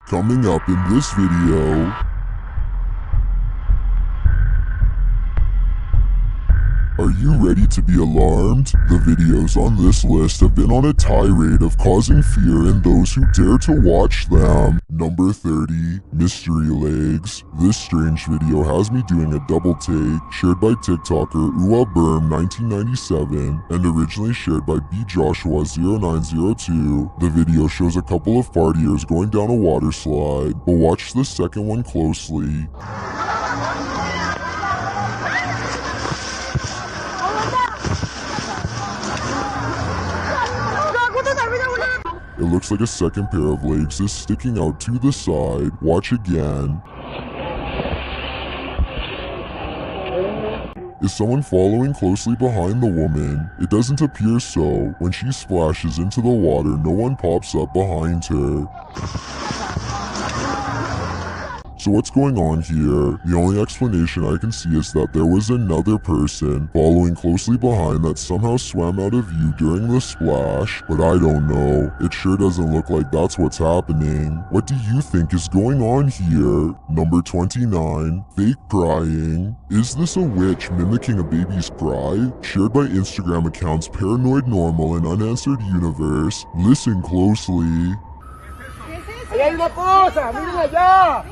Coming up in this video, are you ready to be alarmed? The videos on this list have been on a tirade of causing fear in those who dare to watch them. Number 30, Mystery Legs. This strange video has me doing a double take, shared by TikToker uaberm1997 and originally shared by bjoshua0902. The video shows a couple of partiers going down a water slide, but watch the second one closely. It looks like a second pair of legs is sticking out to the side. Watch again. Is someone following closely behind the woman? It doesn't appear so. When she splashes into the water, no one pops up behind her. So what's going on here? The only explanation I can see is that there was another person following closely behind that somehow swam out of view during the splash, but I don't know. It sure doesn't look like that's what's happening. What do you think is going on here? Number 29, fake crying. Is this a witch mimicking a baby's cry? Shared by Instagram accounts Paranoid Normal and Unanswered Universe. Listen closely. ¡Ahí hay una cosa! ¡Miren allá!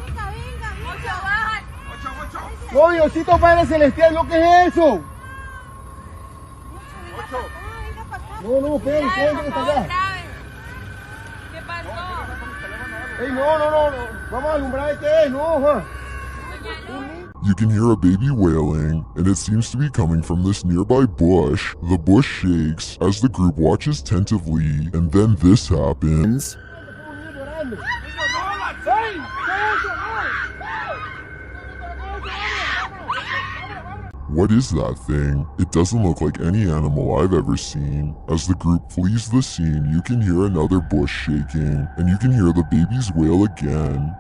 ¡No, Diosito Padre Celestial! ¿Lo que es eso? No, esperen, que está allá. ¿Qué pasó? ¡Ey, no! Vamos a alumbrar qué es, no, You can hear a baby wailing, and it seems to be coming from this nearby bush. The bush shakes as the group watches tentatively, and then this happens. What is that thing? It doesn't look like any animal I've ever seen. As the group flees the scene, you can hear another bush shaking, and you can hear the babies wail again.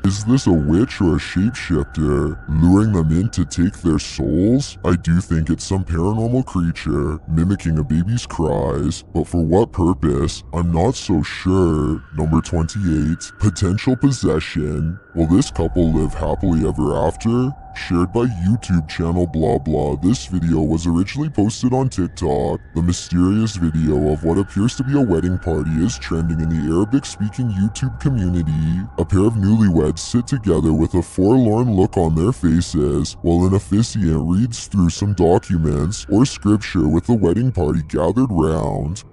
Is this a witch or a shapeshifter, luring them in to take their souls? I do think it's some paranormal creature, mimicking a baby's cries, but for what purpose? I'm not so sure. Number 28, potential possession. Will this couple live happily ever after? Shared by YouTube channel blah blah, this video was originally posted on TikTok. The mysterious video of what appears to be a wedding party is trending in the Arabic-speaking YouTube community. A pair of newlyweds sit together with a forlorn look on their faces, while an officiant reads through some documents or scripture with the wedding party gathered round.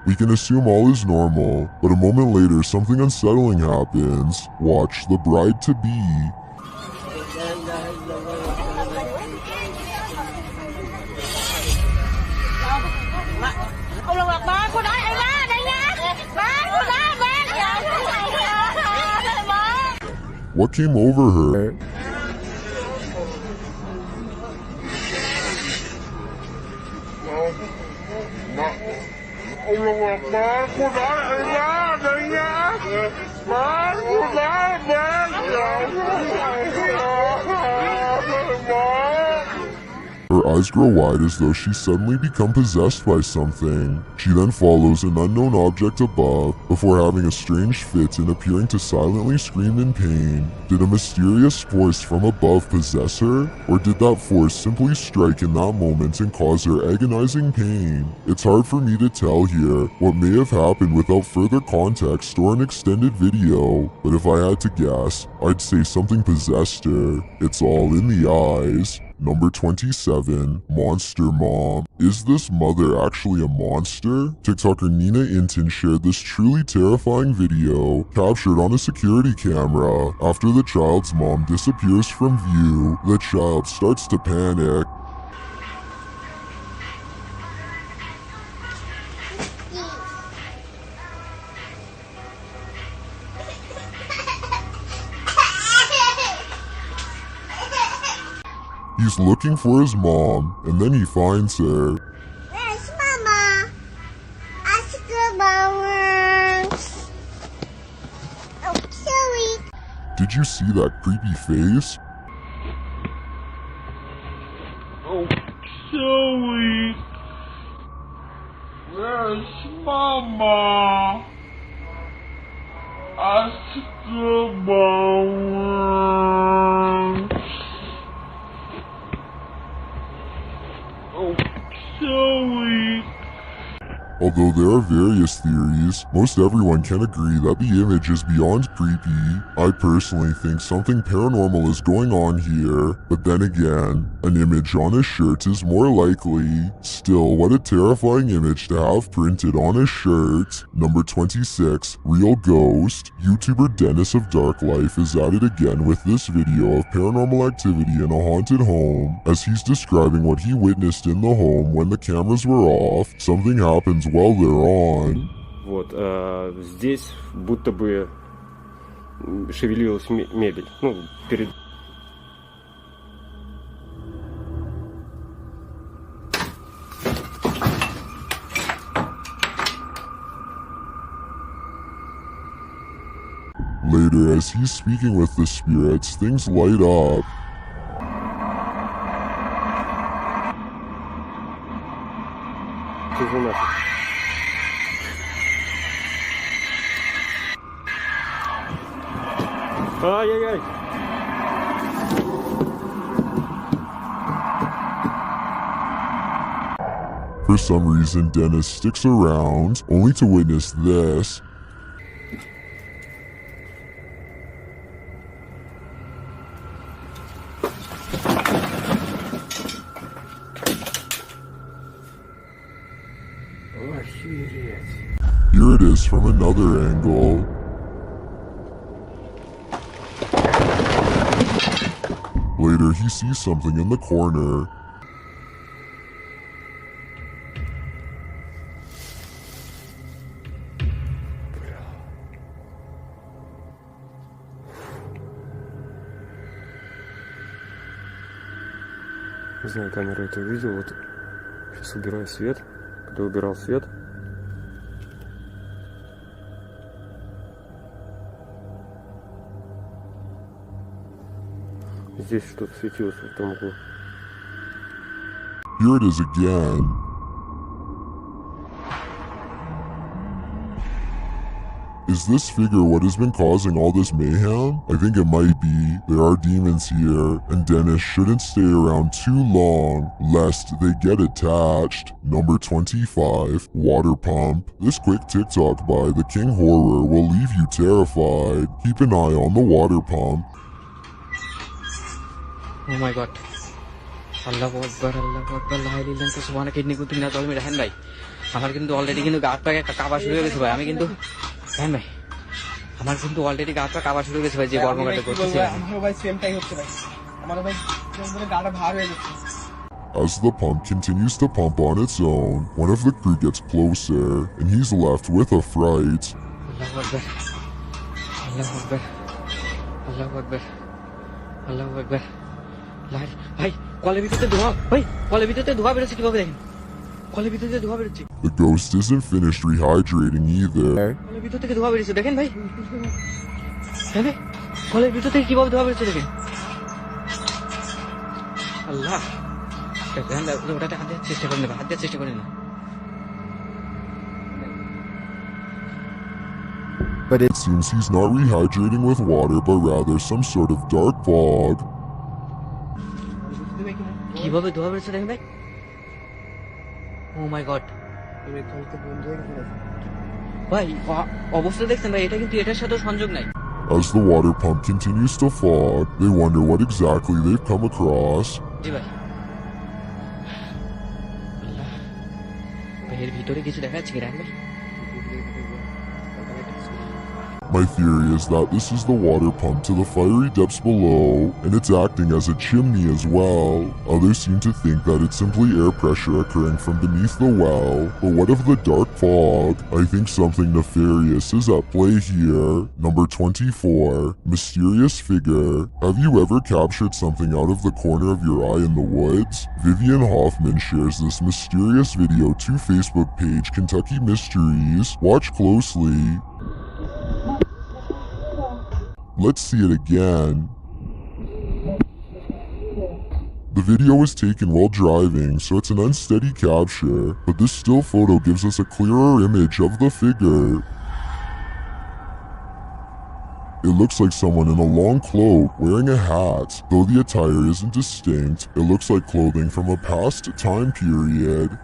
We can assume all is normal, but a moment later something unsettling happens. Watch the bride-to-be. What came over her? Her eyes grow wide as though she's suddenly become possessed by something. She then follows an unknown object above before having a strange fit and appearing to silently scream in pain. Did a mysterious force from above possess her? Or did that force simply strike in that moment and cause her agonizing pain? It's hard for me to tell here what may have happened without further context or an extended video, but if I had to guess, I'd say something possessed her. It's all in the eyes. Number 27, Monster Mom. Is this mother actually a monster? TikToker Nina Inton shared this truly terrifying video captured on a security camera. After the child's mom disappears from view, the child starts to panic. He's looking for his mom, and then he finds her. Where's Mama? Ask her about. Oh, sorry. Did you see that creepy face? Oh, Joey. Where's Mama? Ask about. Oh, Joey. Although there are various theories, most everyone can agree that the image is beyond creepy. I personally think something paranormal is going on here, but then again, an image on his shirt is more likely. Still, what a terrifying image to have printed on his shirt. Number 26, Real Ghost. YouTuber Dennis of Dark Life is at it again with this video of paranormal activity in a haunted home. As he's describing what he witnessed in the home when the cameras were off, something happens while they're on. Вот, здесь будто бы шевелилась мебель. Ну, перед... Later, as he's speaking with the spirits, things light up. Тишина. Ай-яй-яй! For some reason, Dennis sticks around, only to witness this. Охереть. Here it is from another angle. Later, he sees something in the corner. Не знаю, камера это увидела. Вот сейчас убираю свет. Когда убирал свет, здесь что-то светилось в том углу. Here it is again. Is this figure what has been causing all this mayhem? I think it might be. There are demons here, and Dennis shouldn't stay around too long, lest they get attached. Number 25, Water Pump. This quick TikTok by the King Horror will leave you terrified. Keep an eye on the water pump. Oh my god. Allahu Akbar, Allahu Akbar, la ilaha illallah, সুবহানাকা ইন্নী কুনতু মিনাজ জালিমিন। দেখেন ভাই, আমার কিন্তু already কিন্তু গা পা কাঁপা শুরু হয়ে গেছে ভাই। আমি কিন্তু দেখেন ভাই, আমার কিন্তু অলরেডি গা পা কাঁপা শুরু হয়ে গেছে ভাই, যে কর্মকাণ্ড করতেছি। আমারও ভাই সেমটাই হচ্ছে ভাই, আমারও ভাই গাটা ভার হয়ে গেছে। As the pump continues to pump on its own, one of the crew gets closer, and he's left with a fright. Allahu Akbar, Allahu Akbar, Allahu Akbar, Allahu Akbar। ভাই কলের ভিতরে ধোঁয়া, ভাই কলের ভিতরে ধোঁয়া বেরোচ্ছে কিভাবে দেখেন, কলের ভিতরে ধোঁয়া বেরোচ্ছে। The ghost isn't finished rehydrating either. কলের ভিতর থেকে ধোঁয়া বেরোচ্ছে দেখেন ভাই, হ্যাঁ ভাই কলের ভিতর থেকে কিভাবে ধোঁয়া বেরোচ্ছে দেখেন। আল্লাহ, ওটাতে হাত দেওয়ার চেষ্টা করেন না, হাত দেওয়ার চেষ্টা করেন না। But it seems he's not rehydrating with water, but rather some sort of dark fog. কিভাবে ধোয়া বেরোচ্ছে দেখেন ভাই। ও মাই গড ভাই, অবস্থা দেখছেন ভাই, এটা কিন্তু এটার সাথে সংযোগ নাই। As the water pump continues to fog, they wonder what exactly they've come across. জি ভাই, আল্লাহ ভাই, এর ভিতরে কিছু দেখা যাচ্ছে কি দেখেন ভাই। My theory is that this is the water pump to the fiery depths below, and it's acting as a chimney as well. Others seem to think that it's simply air pressure occurring from beneath the well, but what of the dark fog? I think something nefarious is at play here. Number 24. Mysterious figure. Have you ever captured something out of the corner of your eye in the woods? Vivian Hoffman shares this mysterious video to Facebook page Kentucky Mysteries. Watch closely. Let's see it again. The video was taken while driving, so it's an unsteady capture, but this still photo gives us a clearer image of the figure. It looks like someone in a long cloak wearing a hat. Though the attire isn't distinct, it looks like clothing from a past time period.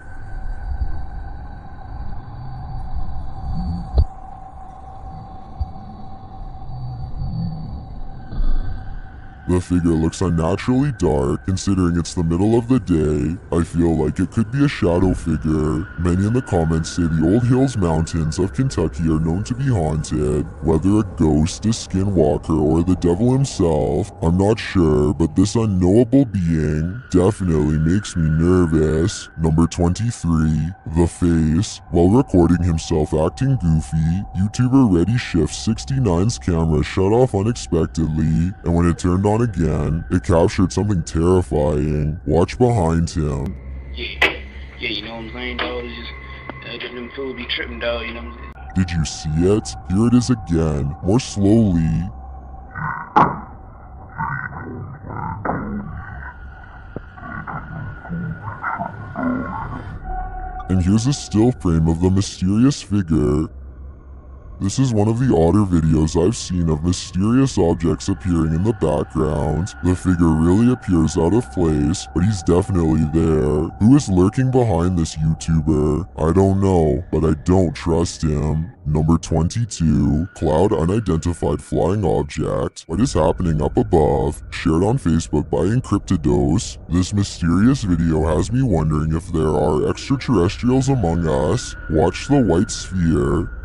The figure looks unnaturally dark, considering it's the middle of the day. I feel like it could be a shadow figure. Many in the comments say the Old Hills Mountains of Kentucky are known to be haunted. Whether a ghost, a skinwalker, or the devil himself, I'm not sure, but this unknowable being definitely makes me nervous. Number 23. The Face. While recording himself acting goofy, YouTuber Ready Shift 69's camera shut off unexpectedly, and when it turned on again, it captured something terrifying. Watch behind him. Yeah, you know what I'm saying, dog? It's just, them fools be tripping, dog, you know what I'm saying? Did you see it? Here it is again, more slowly. And here's a still frame of the mysterious figure. This is one of the odder videos I've seen of mysterious objects appearing in the background. The figure really appears out of place, but he's definitely there. Who is lurking behind this YouTuber? I don't know, but I don't trust him. Number 22. Cloud unidentified flying object. What is happening up above? Shared on Facebook by Encryptidose. This mysterious video has me wondering if there are extraterrestrials among us. Watch the white sphere.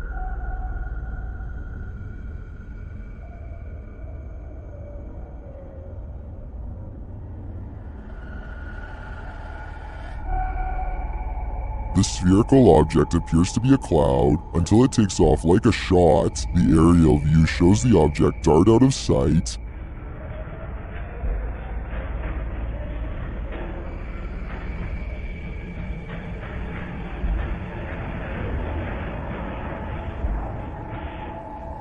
The spherical object appears to be a cloud until it takes off like a shot. The aerial view shows the object dart out of sight.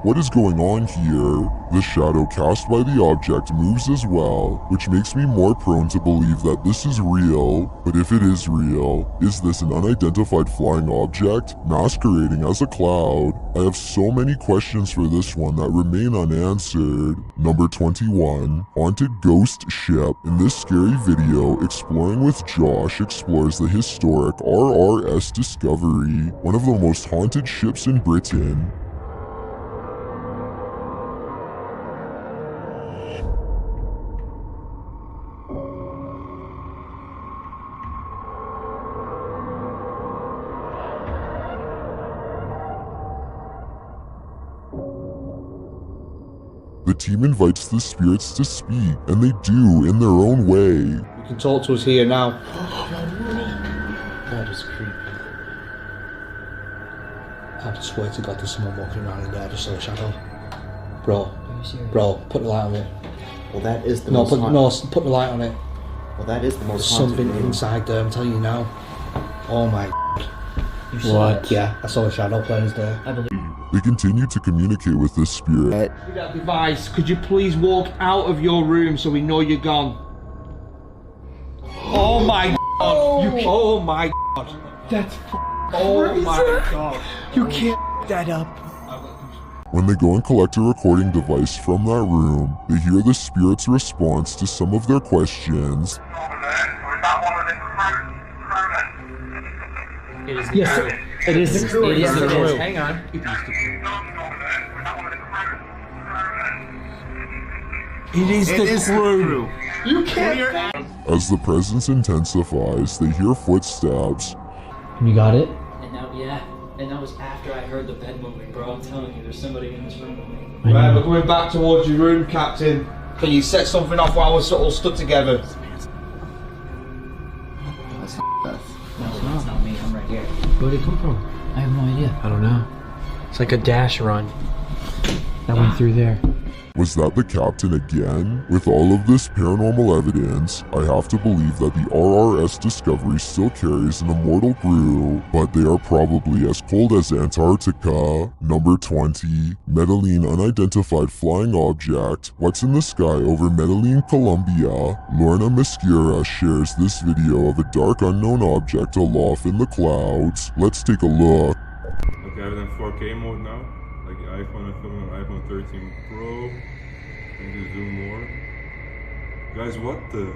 What is going on here? The shadow cast by the object moves as well, which makes me more prone to believe that this is real. But if it is real, is this an unidentified flying object masquerading as a cloud? I have so many questions for this one that remain unanswered. Number 21. Haunted Ghost Ship. In this scary video, Exploring with Josh explores the historic RRS Discovery, one of the most haunted ships in Britain. The team invites the spirits to speak, and they do in their own way. You can talk to us here now. That is creepy. I swear to God there's someone walking around in there. I just saw a shadow. Bro, put the light on it. Well, that is the put the light on it. Well, that is the most There's haunted something room. inside there, I'm telling you now. Oh my. You saw What? Yeah, I saw a shadow playing there. I believe. They continue to communicate with this spirit. With that device, could you please walk out of your room so we know you're gone? Oh my God! Oh my God! That's oh my God! You can't that up. When they go and collect a recording device from that room, they hear the spirit's response to some of their questions. It is the crew. It is the crew. It is the crew. Hang on. It is the crew. You can't. As the presence intensifies, they hear footsteps. You got it? And now, yeah. And that was after I heard the bed moving, bro. I'm telling you, there's somebody in this room with me. Right, we're coming back towards your room, Captain. Can you set something off while we're sort of all stuck together? That's No, it's not me. I'm right here. Where did it come from? I have no idea. I don't know. It's like a dash run that went through there. Was that the captain again? With all of this paranormal evidence, I have to believe that the RRS Discovery still carries an immortal crew, but they are probably as cold as Antarctica. Number 20. Medellin Unidentified Flying Object. What's in the sky over Medellin, Colombia? Lorna Mosquera shares this video of a dark unknown object aloft in the clouds. Let's take a look. Okay, I have it in 4K mode now. Like the iPhone, I'm filming on iPhone 13 Pro. I need to zoom more. Guys, what the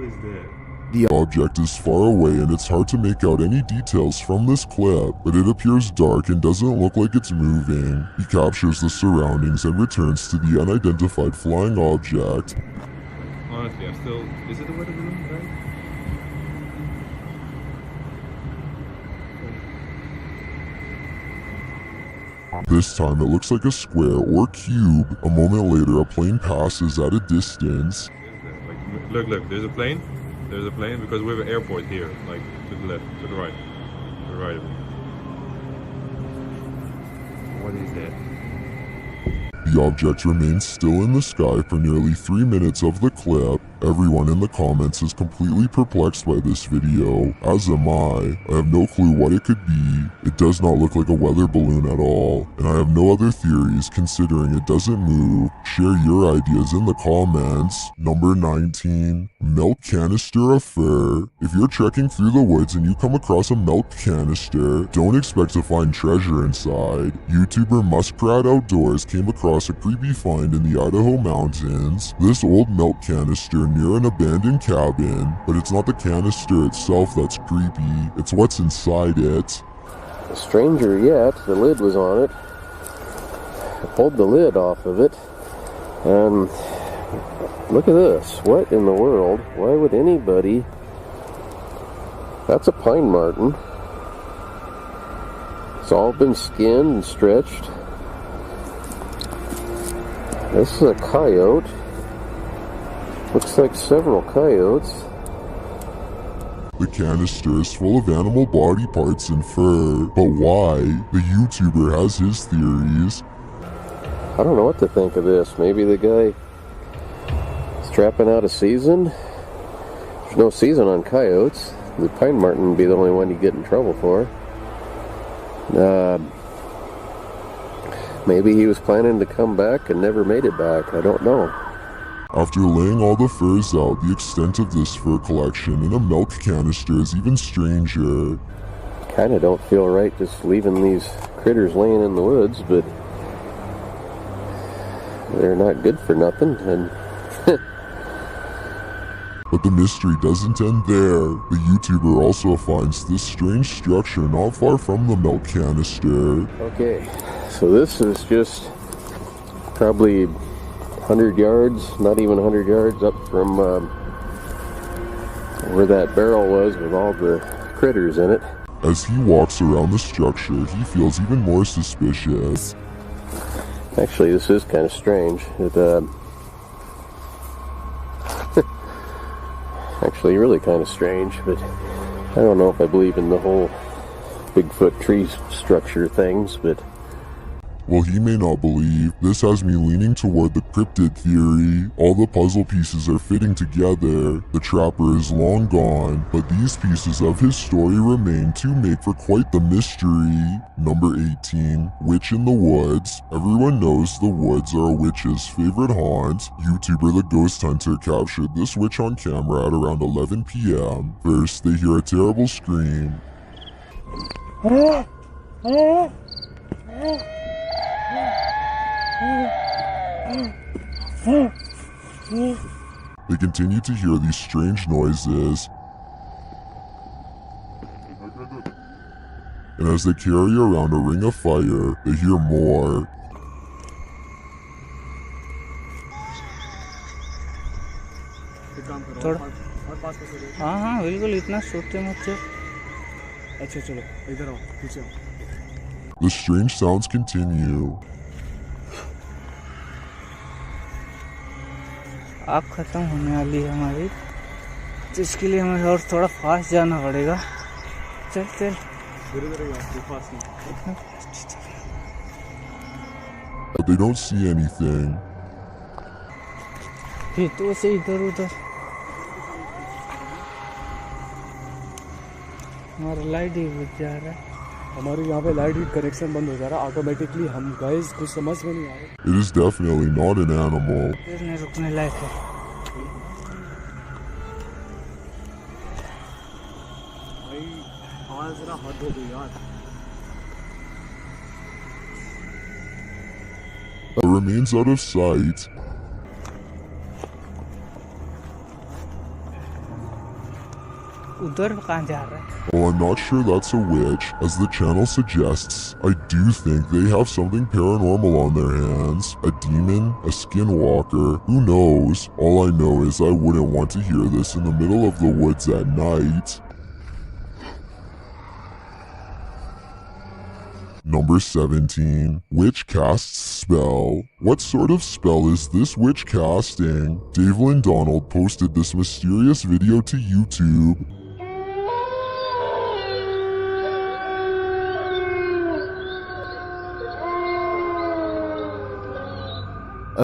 is that? The object is far away and it's hard to make out any details from this clip, but it appears dark and doesn't look like it's moving. He captures the surroundings and returns to the unidentified flying object. Honestly, I'm still... Is it a weather balloon, guys? This time it looks like a square or cube. A moment later a plane passes at a distance. Like, look, there's a plane. There's a plane because we have an airport here. Like, to the left, to the right. To the right of it. What is that? The object remains still in the sky for nearly 3 minutes of the clip. Everyone in the comments is completely perplexed by this video, as am I. I have no clue what it could be. It does not look like a weather balloon at all, and I have no other theories considering it doesn't move. Share your ideas in the comments. Number 19. Milk canister affair. If you're trekking through the woods and you come across a milk canister, don't expect to find treasure inside. YouTuber Muskrat Outdoors came across a creepy find in the Idaho mountains. This old milk canister near an abandoned cabin, but it's not the canister itself that's creepy, it's what's inside it. Stranger yet, the lid was on it. I pulled the lid off of it, and look at this. What in the world? Why would anybody... That's a pine marten. It's all been skinned and stretched. This is a coyote. Looks like several coyotes. The canister is full of animal body parts and fur, but why? The YouTuber has his theories. I don't know what to think of this. Maybe the guy is trapping out a season? There's no season on coyotes. The pine marten would be the only one you get in trouble for. Maybe he was planning to come back and never made it back. I don't know. After laying all the furs out, the extent of this fur collection in a milk canister is even stranger. Kinda don't feel right just leaving these critters laying in the woods, but they're not good for nothing, and But the mystery doesn't end there. The YouTuber also finds this strange structure not far from the milk canister. Okay, so this is just probably 100 yards, not even 100 yards up from where that barrel was with all the critters in it. As he walks around the structure, he feels even more suspicious. Actually, this is kind of strange. It, actually really kind of strange, but I don't know if I believe in the whole Bigfoot tree structure things, but... While he may not believe, this has me leaning toward the cryptid theory. All the puzzle pieces are fitting together. The trapper is long gone, but these pieces of his story remain to make for quite the mystery. Number 18. Witch in the Woods. Everyone knows the woods are a witch's favorite haunt. YouTuber The Ghost Hunter captured this witch on camera at around 11 p.m. First, they hear a terrible scream. They continue to hear these strange noises, and as they carry around a ring of fire, they hear more. हाँ हाँ बिल्कुल इतना सोचते मत। अच्छा चलो इधर आओ पीछे आओ। The strange sounds continue. आग खत्म होने वाली है हमारी, जिसके लिए हमें और थोड़ा फास्ट जाना पड़ेगा। चल चल But they don't see anything. फिर तो से इधर उधर हमारा लाइट ही बुझ जा रहा है। हमारे यहाँ पे लाइट कनेक्शन बंद हो जा रहा है ऑटोमेटिकली। हम गाइस कुछ समझ में नहीं आ रहा। It is definitely not an animal. फिर रुकने लायक है। भाई आज जरा हद हो गई यार। It remains out of sight. उधर कहाँ जा रहा है? While I'm not sure that's a witch, as the channel suggests, I do think they have something paranormal on their hands. A demon, a skinwalker, who knows? All I know is I wouldn't want to hear this in the middle of the woods at night. Number 17. Witch casts spell. What sort of spell is this witch casting? Davelyn Donald posted this mysterious video to YouTube.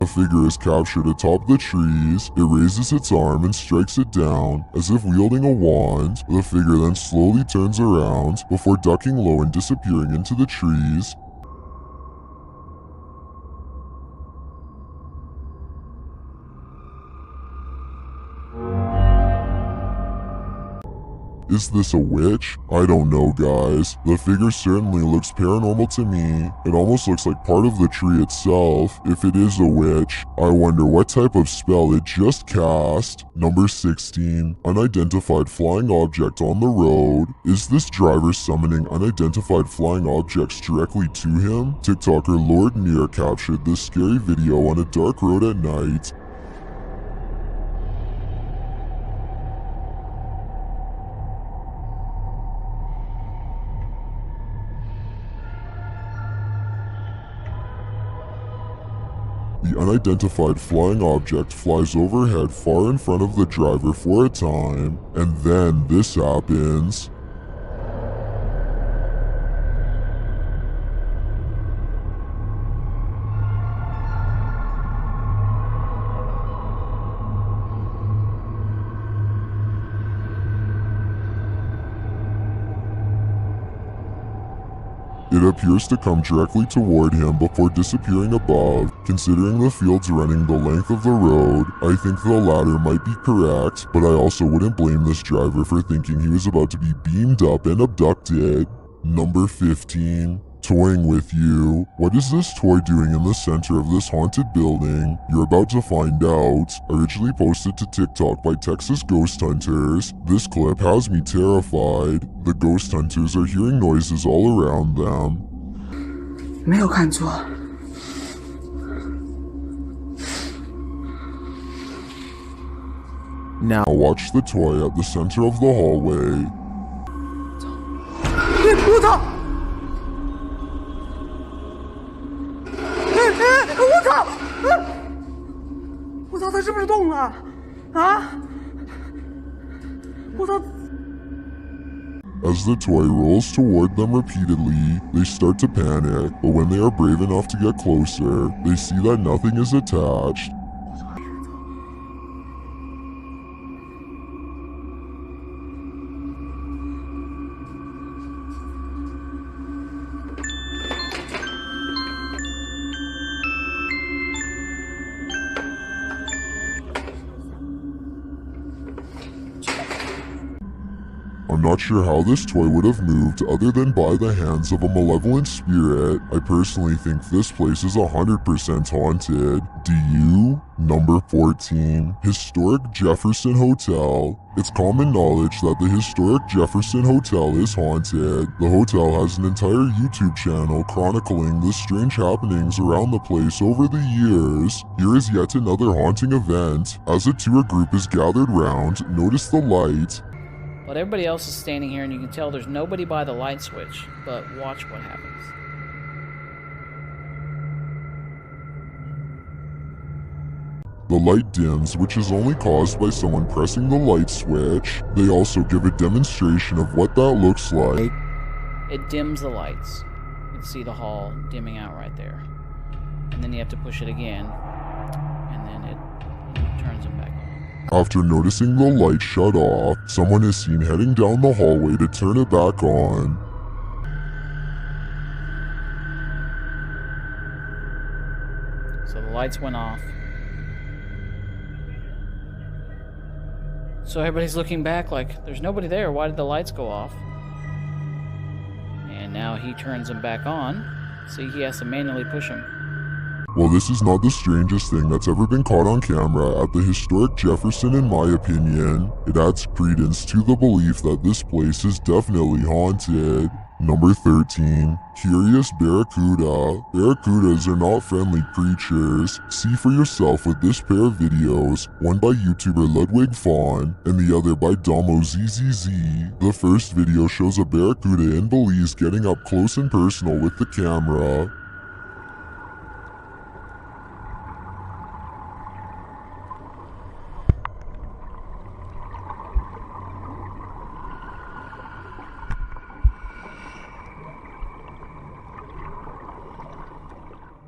A figure is captured atop the trees. It raises its arm and strikes it down, as if wielding a wand. The figure then slowly turns around, before ducking low and disappearing into the trees. Is this a witch? I don't know, guys. The figure certainly looks paranormal to me. It almost looks like part of the tree itself. If it is a witch, I wonder what type of spell it just cast. Number 16. Unidentified flying object on the road. Is this driver summoning unidentified flying objects directly to him? TikToker Lord Near captured this scary video on a dark road at night. The unidentified flying object flies overhead far in front of the driver for a time, and then this happens. It appears to come directly toward him before disappearing above. Considering the fields running the length of the road, I think the latter might be correct, but I also wouldn't blame this driver for thinking he was about to be beamed up and abducted. Number 15. Toying with you. What is this toy doing in the center of this haunted building? You're about to find out. Originally posted to TikTok by Texas ghost hunters, this clip has me terrified. The ghost hunters are hearing noises all around them. 没有看错。 Now watch the toy at the center of the hallway. 我操！ 我操！我操！他是不是动了？啊！我操！ As the toy rolls toward them repeatedly, they start to panic, but when they are brave enough to get closer, they see that nothing is attached. I'm not sure how this toy would have moved other than by the hands of a malevolent spirit. I personally think this place is 100% haunted. Do you? Number 14. Historic Jefferson Hotel. It's common knowledge that the historic Jefferson Hotel is haunted. The hotel has an entire YouTube channel chronicling the strange happenings around the place over the years. Here is yet another haunting event. As a tour group is gathered round, notice the light. But everybody else is standing here and you can tell there's nobody by the light switch, but watch what happens. The light dims, which is only caused by someone pressing the light switch. They also give a demonstration of what that looks like. It dims the lights. You can see the hall dimming out right there. And then you have to push it again, and then it turns them back on. After noticing the light shut off, someone is seen heading down the hallway to turn it back on. So the lights went off. So everybody's looking back like, there's nobody there, why did the lights go off? And now he turns them back on. See, he has to manually push them. Well, this is not the strangest thing that's ever been caught on camera at the historic Jefferson in my opinion. It adds credence to the belief that this place is definitely haunted. Number 13. Curious Barracuda. Barracudas are not friendly creatures. See for yourself with this pair of videos, one by YouTuber Ludwig Fawn and the other by Domo ZZZ. The first video shows a barracuda in Belize getting up close and personal with the camera.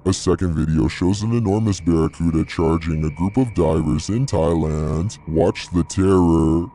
A second video shows an enormous barracuda charging a group of divers in Thailand. Watch the terror.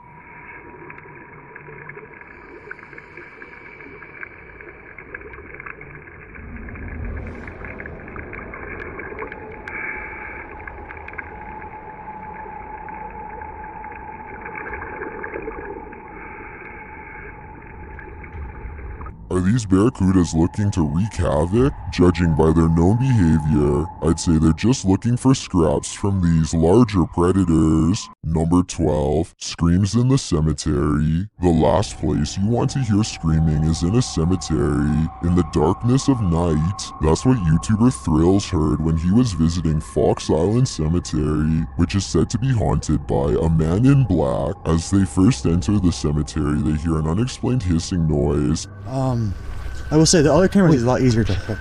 Are these barracudas looking to wreak havoc? Judging by their known behavior, I'd say they're just looking for scraps from these larger predators. Number 12. Screams in the cemetery. The last place you want to hear screaming is in a cemetery, in the darkness of night. That's what YouTuber Thrills heard when he was visiting Fox Island Cemetery, which is said to be haunted by a man in black. As they first enter the cemetery, they hear an unexplained hissing noise. I will say the other camera is a lot easier to hold.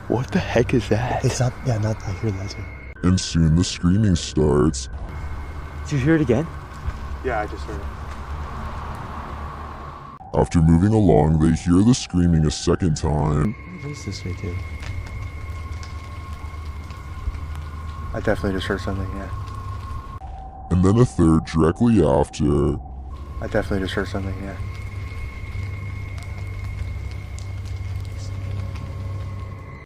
What the heck is that? It's not, yeah, not, I hear that too. And soon the screaming starts. Did you hear it again? Yeah, I just heard it. After moving along, they hear the screaming a second time. What's this way too? I definitely just heard something, yeah. And then a third directly after. I definitely just heard something, yeah.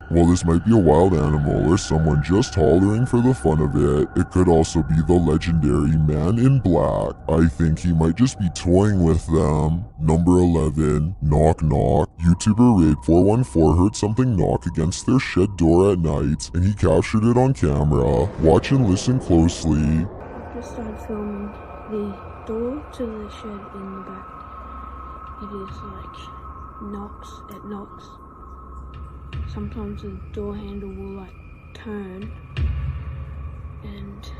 While this might be a wild animal or someone just hollering for the fun of it, it could also be the legendary man in black. I think he might just be toying with them. Number 11. Knock knock. YouTuber Raid414 heard something knock against their shed door at night, and he captured it on camera. Watch and listen closely. Just started filming the door to the shed in the back. It is like knocks. Sometimes the door handle will like turn, and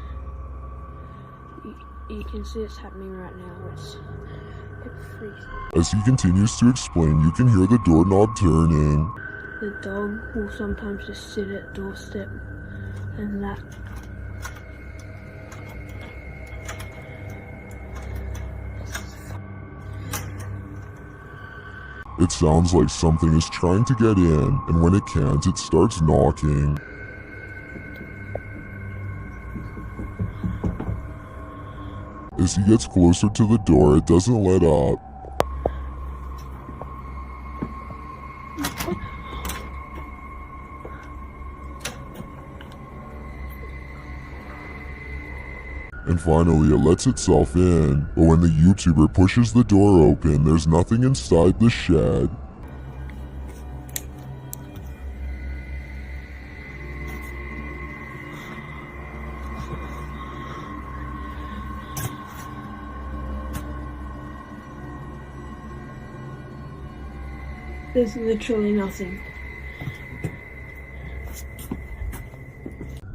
you can see it's happening right now. It freaks me. As he continues to explain, you can hear the doorknob turning. The dog will sometimes just sit at the doorstep, and that. It sounds like something is trying to get in, and when it can't, it starts knocking. As he gets closer to the door, it doesn't let up. And finally, it lets itself in, but when the YouTuber pushes the door open, there's nothing inside the shed. There's literally nothing.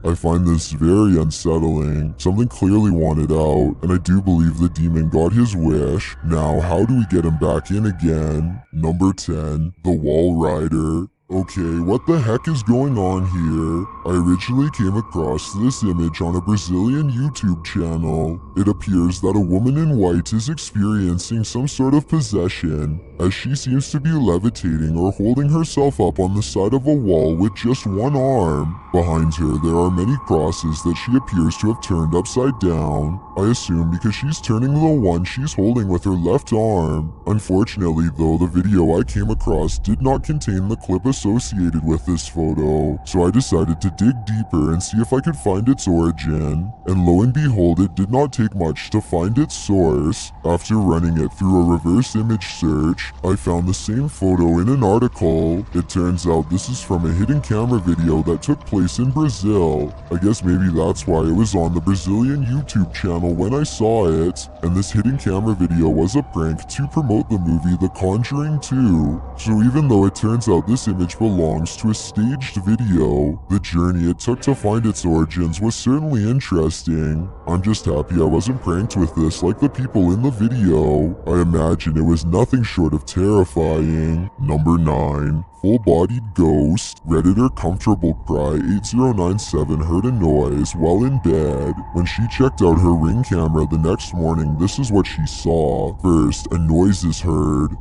I find this very unsettling. Something clearly wanted out, and I do believe the demon got his wish. Now, how do we get him back in again? Number 10. The Wall Rider. Okay, what the heck is going on here? I originally came across this image on a Brazilian YouTube channel. It appears that a woman in white is experiencing some sort of possession, as she seems to be levitating or holding herself up on the side of a wall with just one arm. Behind her, there are many crosses that she appears to have turned upside down. I assume because she's turning the one she's holding with her left arm. Unfortunately though, the video I came across did not contain the clip associated with this photo, so I decided to dig deeper and see if I could find its origin. And lo and behold, it did not take much to find its source. After running it through a reverse image search, I found the same photo in an article. It turns out this is from a hidden camera video that took place in Brazil. I guess maybe that's why it was on the Brazilian YouTube channel when I saw it. And this hidden camera video was a prank to promote the movie The Conjuring 2. So even though it turns out this image belongs to a staged video, the journey it took to find its origins was certainly interesting. I'm just happy I wasn't pranked with this like the people in the video. I imagine it was nothing short of terrifying. Number 9. Full-bodied ghost. Redditor Comfortable Cry 8097 heard a noise while in bed. When she checked out her Ring camera the next morning, this is what she saw. First, a noise is heard.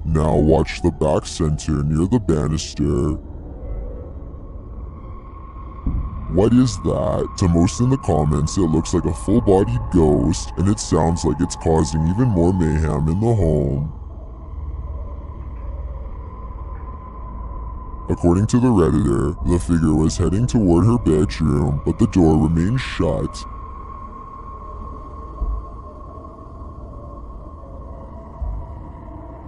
Now watch the back center near the banister. What is that? To most in the comments, it looks like a full-bodied ghost, and it sounds like it's causing even more mayhem in the home. According to the Redditor, the figure was heading toward her bedroom, but the door remained shut.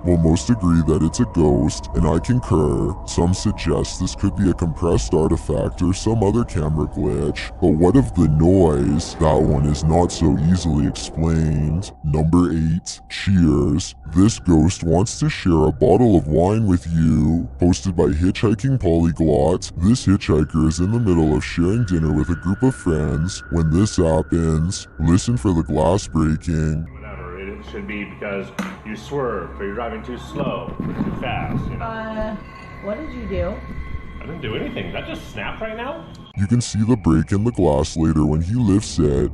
Well, most agree that it's a ghost, and I concur. Some suggest this could be a compressed artifact or some other camera glitch, but what of the noise? That one is not so easily explained. Number 8. Cheers. This ghost wants to share a bottle of wine with you. Posted by Hitchhiking Polyglot. This hitchhiker is in the middle of sharing dinner with a group of friends. When this happens, listen for the glass breaking. It should be because you swerved, or you're driving too slow, or too fast, you know. What did you do? I didn't do anything. Did that just snap right now? You can see the break in the glass later when he lifts it.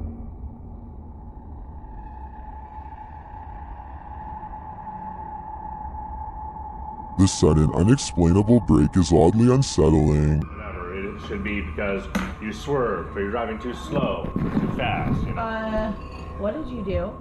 The sudden, unexplainable break is oddly unsettling. Whatever. It should be because you swerved, or you're driving too slow, or too fast, you know. What did you do?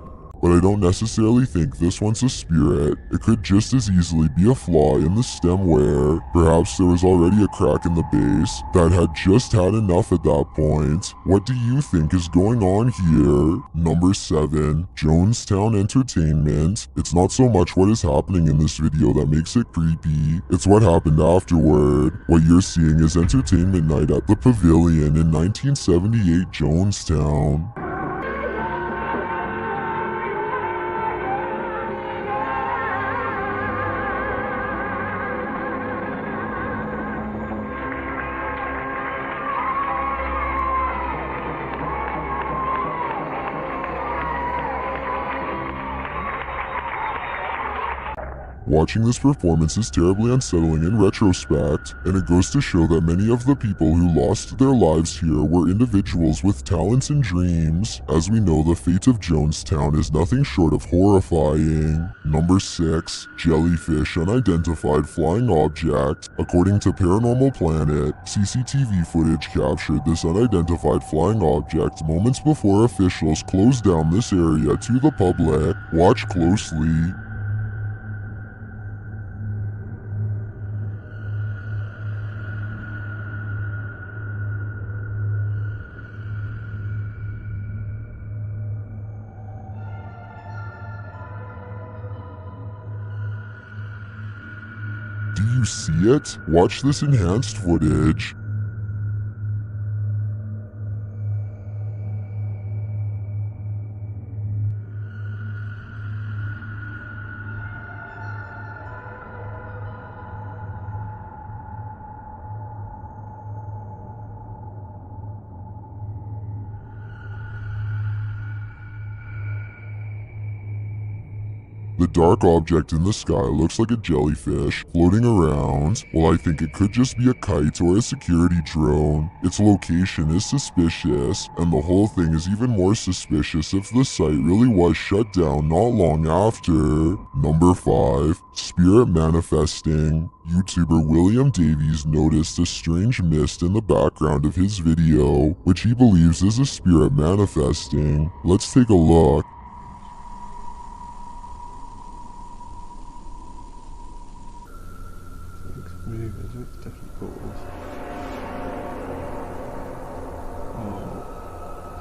But I don't necessarily think this one's a spirit. It could just as easily be a flaw in the stemware. Perhaps there was already a crack in the base that had just had enough at that point. What do you think is going on here? Number 7. Jonestown Entertainment. It's not so much what is happening in this video that makes it creepy. It's what happened afterward. What you're seeing is entertainment night at the Pavilion in 1978 Jonestown. Watching this performance is terribly unsettling in retrospect, and it goes to show that many of the people who lost their lives here were individuals with talents and dreams. As we know, the fate of Jonestown is nothing short of horrifying. Number 6. Jellyfish Unidentified Flying Object. According to Paranormal Planet, CCTV footage captured this unidentified flying object moments before officials closed down this area to the public. Watch closely. Do you see it? Watch this enhanced footage. The dark object in the sky looks like a jellyfish floating around, while I think it could just be a kite or a security drone. Its location is suspicious, and the whole thing is even more suspicious if the site really was shut down not long after. Number 5. Spirit manifesting. YouTuber William Davies noticed a strange mist in the background of his video, which he believes is a spirit manifesting. Let's take a look.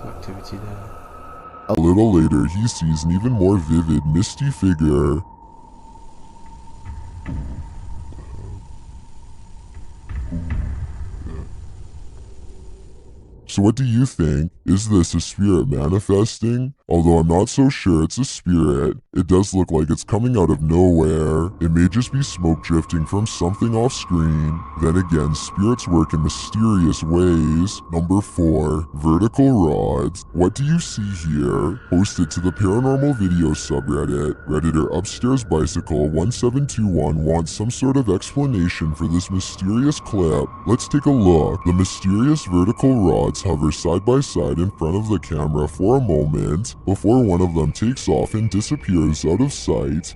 Activity there. A little later, he sees an even more vivid, misty figure. So what do you think? Is this a spirit manifesting? Although I'm not so sure it's a spirit, it does look like it's coming out of nowhere. It may just be smoke drifting from something off screen. Then again, spirits work in mysterious ways. Number 4. Vertical rods. What do you see here? Posted to the paranormal video subreddit, Redditor Upstairs Bicycle 1721 wants some sort of explanation for this mysterious clip. Let's take a look. The mysterious vertical rods hover side by side in front of the camera for a moment before one of them takes off and disappears out of sight.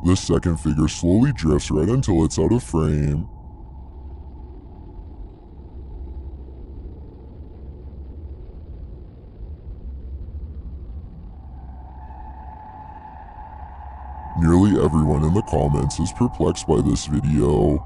The second figure slowly drifts right until it's out of frame. Nearly everyone in the comments is perplexed by this video.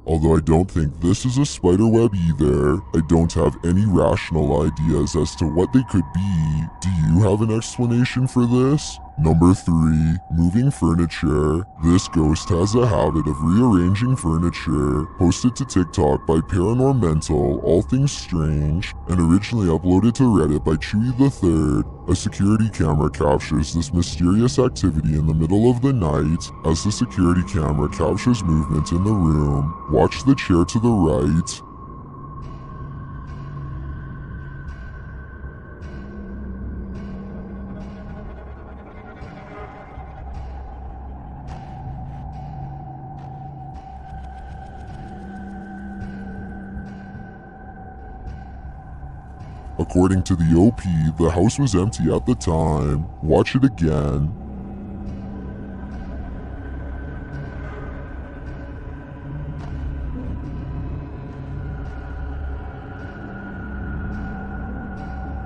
Although I don't think this is a spiderweb either, I don't have any rational ideas as to what they could be. Do you have an explanation for this? Number 3. Moving furniture. This ghost has a habit of rearranging furniture. Posted to TikTok by Paranormental, All Things Strange, and originally uploaded to Reddit by Chewy the Third. A security camera captures this mysterious activity in the middle of the night. As the security camera captures movement in the room, watch the chair to the right. According to the OP, the house was empty at the time. Watch it again.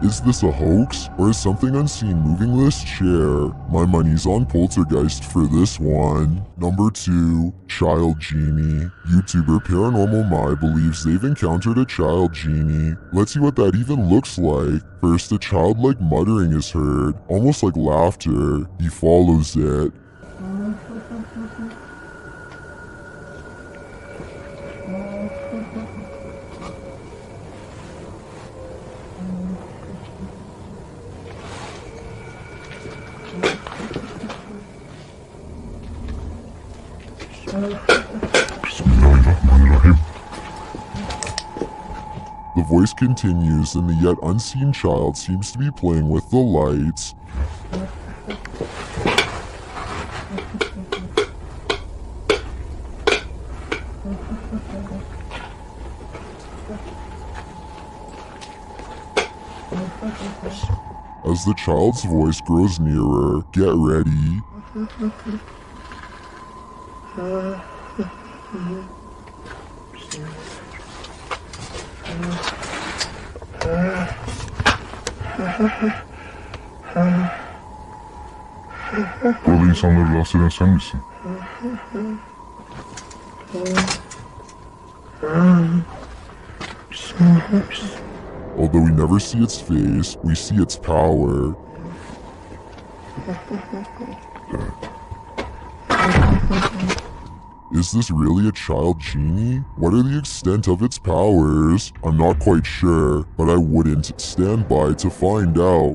Is this a hoax, or is something unseen moving this chair? My money's on poltergeist for this one. Number 2. Child Genie. YouTuber Paranormal Mai believes they've encountered a child genie. Let's see what that even looks like. First, a childlike muttering is heard, almost like laughter. He follows it. The voice continues, and the yet unseen child seems to be playing with the lights. As the child's voice grows nearer, get ready. Böyle insanları rahatsız eden sen misin? Although we never see its face, we see its power. Is this really a child genie? What are the extent of its powers? I'm not quite sure, but I wouldn't stand by to find out.